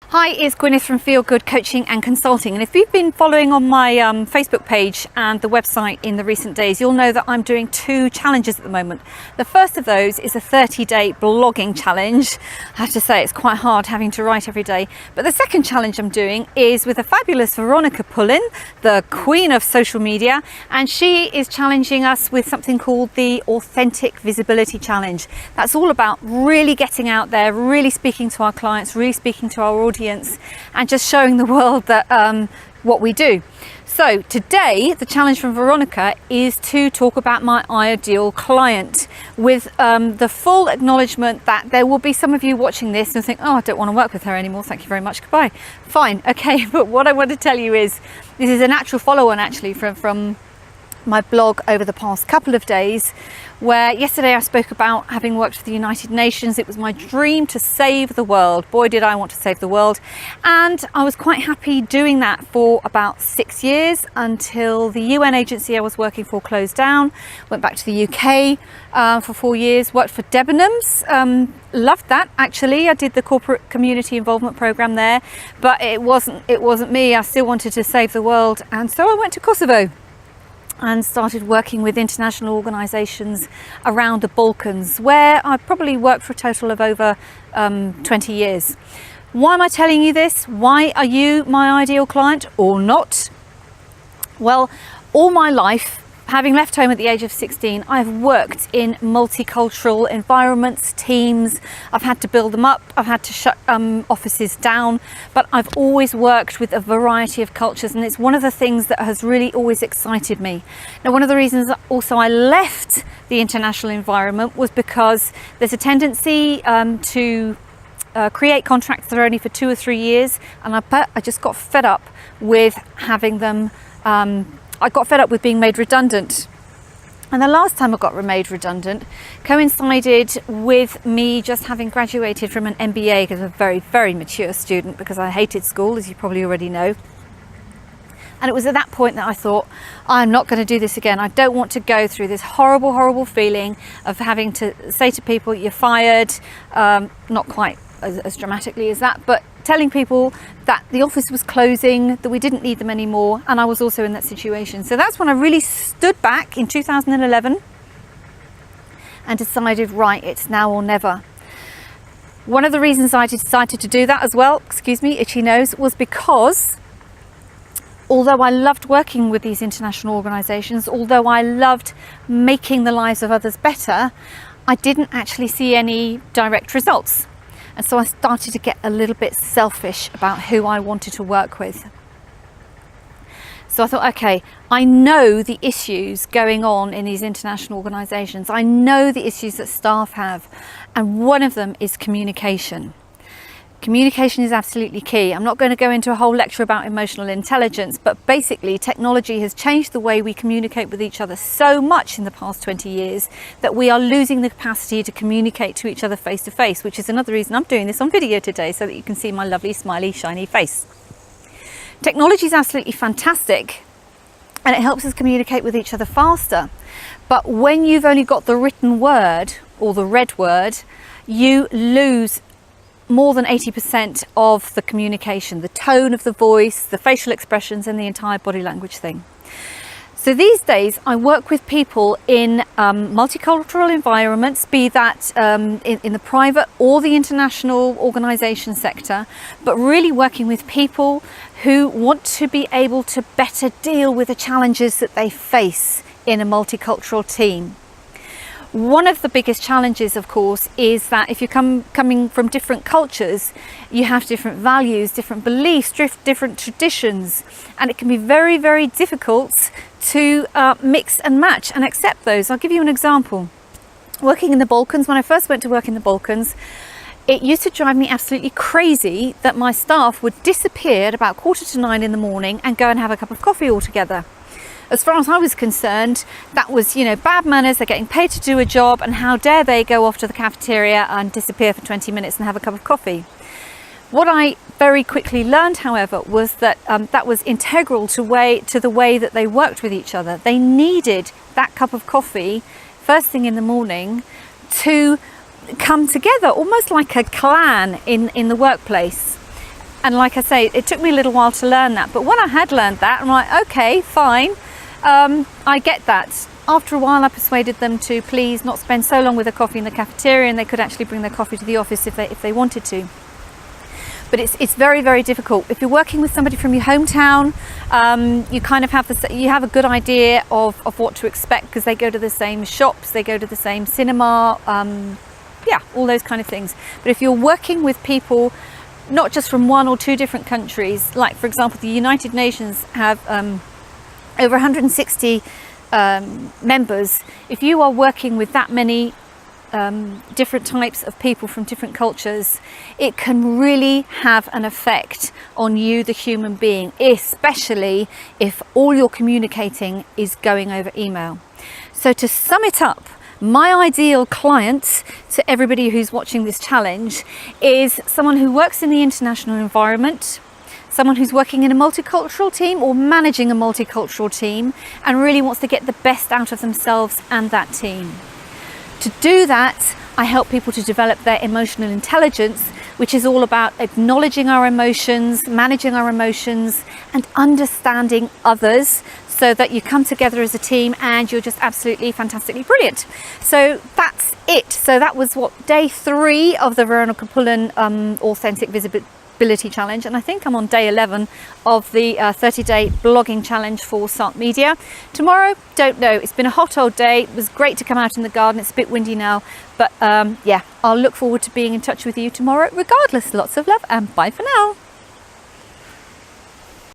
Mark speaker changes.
Speaker 1: Hi, it's Gwyneth from Feel Good Coaching and Consulting, and if you've been following on my Facebook page and the website in the recent days, you'll know that I'm doing two challenges at the moment. The first of those is a 30-day blogging challenge. I have to say it's quite hard having to write every day, but the second challenge I'm doing is with a fabulous Veronica Pullen, the queen of social media, and she is challenging us with something called the Authentic Visibility Challenge. That's all about really getting out there, really speaking to our clients, really speaking to our audience, and just showing the world that what we do. So today the challenge from Veronica is to talk about my ideal client, with the full acknowledgement that there will be some of you watching this and think, oh, I don't want to work with her anymore, thank you very much, goodbye. Fine, okay, but what I want to tell you is this is a natural follow-on actually from my blog over the past couple of days, where yesterday I spoke about having worked for the United Nations. It was my dream to save the world. Boy, did I want to save the world. And I was quite happy doing that for about 6 years until the UN agency I was working for closed down. Went back to the UK for 4 years, worked for Debenhams. Loved that actually. I did the corporate community involvement program there, but it wasn't me. I still wanted to save the world, and so I went to Kosovo and started working with international organisations around the Balkans, where I probably worked for a total of over 20 years. Why am I telling you this? Why are you my ideal client or not? Well, all my life, having left home at the age of 16, I've worked in multicultural environments, teams. I've had to build them up, I've had to shut offices down, but I've always worked with a variety of cultures, and it's one of the things that has really always excited me. Now, one of the reasons also I left the international environment was because there's a tendency to create contracts that are only for 2 or 3 years, and I just got fed up with having them I got fed up with being made redundant. And the last time I got made redundant coincided with me just having graduated from an MBA, because I'm a very, very mature student, because I hated school, as you probably already know. And it was at that point that I thought, I'm not going to do this again. I don't want to go through this horrible, horrible feeling of having to say to people, you're fired, not quite as dramatically as that, but telling people that the office was closing, that we didn't need them anymore, and I was also in that situation. So that's when I really stood back in 2011 and decided, right, it's now or never. One of the reasons I decided to do that as well, excuse me, itchy nose, was because although I loved working with these international organisations, although I loved making the lives of others better, I didn't actually see any direct results. And so I started to get a little bit selfish about who I wanted to work with. So I thought, okay, I know the issues going on in these international organisations. I know the issues that staff have. And one of them is communication. Communication is absolutely key. I'm not going to go into a whole lecture about emotional intelligence, but basically technology has changed the way we communicate with each other so much in the past 20 years that we are losing the capacity to communicate to each other face to face, which is another reason I'm doing this on video today, so that you can see my lovely, smiley, shiny face. Technology is absolutely fantastic, and it helps us communicate with each other faster. But when you've only got the written word or the read word, you lose more than 80% of the communication, the tone of the voice, the facial expressions, and the entire body language thing. So these days I work with people in multicultural environments, be that in the private or the international organisation sector, but really working with people who want to be able to better deal with the challenges that they face in a multicultural team. One of the biggest challenges, of course, is that if you're coming from different cultures, you have different values, different beliefs, different traditions, and it can be very, very difficult to mix and match and accept those. I'll give you an example. Working in the Balkans, when I first went to work in the Balkans, it used to drive me absolutely crazy that my staff would disappear at about 9:15 in the morning and go and have a cup of coffee all together. As far as I was concerned, that was, bad manners. They're getting paid to do a job, and how dare they go off to the cafeteria and disappear for 20 minutes and have a cup of coffee. What I very quickly learned, however, was that that was integral to the way that they worked with each other. They needed that cup of coffee first thing in the morning to come together, almost like a clan in the workplace. And like I say, it took me a little while to learn that. But when I had learned that, I'm like, okay, fine. I get that. After a while, I persuaded them to please not spend so long with the coffee in the cafeteria, and they could actually bring their coffee to the office if they wanted to. But it's very, very difficult. If you're working with somebody from your hometown, you kind of have a good idea of what to expect, because they go to the same shops, they go to the same cinema, yeah, all those kind of things. But if you're working with people not just from 1 or 2 different countries, like for example, the United Nations have over 160 members. If you are working with that many different types of people from different cultures, it can really have an effect on you, the human being, especially if all you're communicating is going over email. So to sum it up, my ideal client to everybody who's watching this challenge is someone who works in the international environment, someone who's working in a multicultural team or managing a multicultural team and really wants to get the best out of themselves and that team. To do that, I help people to develop their emotional intelligence, which is all about acknowledging our emotions, managing our emotions, and understanding others, so that you come together as a team and you're just absolutely fantastically brilliant. So that's it. So that was day 3 of the Veronica Pullen Authentic Visibility Challenge, and I think I'm on day 11 of the 30-day blogging challenge for Sark Media. Tomorrow, don't know. It's been a hot old day. It was great to come out in the garden. It's a bit windy now, but yeah, I'll look forward to being in touch with you tomorrow regardless. Lots of love and bye for now.